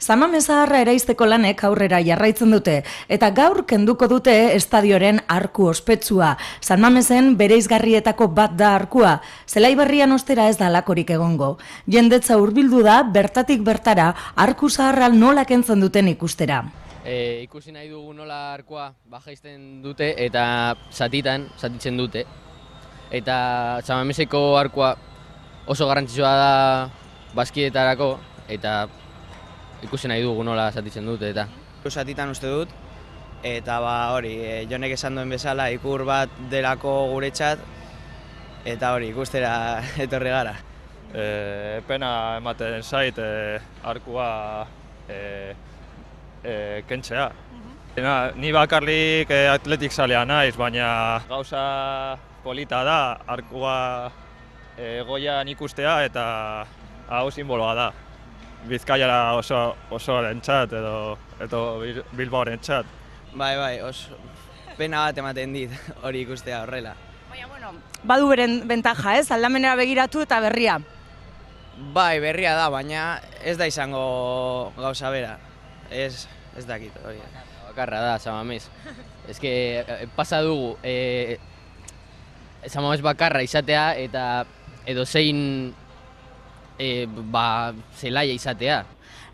Samamezarra eraisteko lanek aurrera jarraitzen dute, eta gaur kenduko dute estadioren arku ospetsua. San Mamesen bereizgarrietako bat da arkua, Zelaiberrian ostera ez da lakorik egongo. Jendetza hurbildu da, bertatik bertara, arku zaharra nola kentzen duten ikustera. Ikusi nahi dugu nola arkua bajaizten dute eta zatitzen dute. Eta San Mameseko arkua oso garrantzitsua da bazkidetarako, eta ikusi nahi dugu nola zatitzen dute eta. Zatitan uste dut, eta Jonek esan duen bezala ikur bat delako guretzat, eta ikustera etorri gara. Pena ematen zait arkua kentzea. Ni bakarrik atletik zalea naiz, baina gauza polita da arkua goian ikustea eta hau simboloa da. Bizkaiara oso rentzat edo Bilbaoren txat. Bai, oso pena bat ematen dit hori ikustea horrela. Baina, badu beren bentaja, aldamenera begiratu eta berria. Bai, berria da, baina ez da izango gauza bera. Ez dakit hori. Bakarra da, San Mames. Pasa dugu, San Mames bakarra izatea eta edo zein zelaia izatea.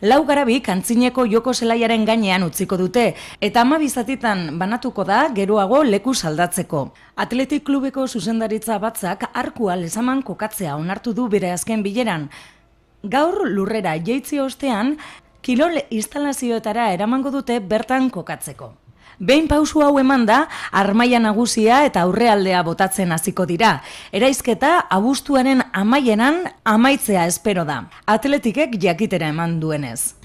Lau garabik antzineko joko zelaiaren gainean utziko dute, eta 12 zatitan banatuko da geroago leku saldatzeko. Atletik klubeko zuzendaritza batzak arkua Lezaman kokatzea onartu du bere azken bileran. Gaur lurrera jaitzi ostean, kirol instalazioetara eramango dute bertan kokatzeko. Behin pausu hau eman da, armaia nagusia eta aurrealdea botatzen hasiko dira. Eraizketa abuztuaren amaieran amaitzea espero da. Atletikek jakitera eman duenez.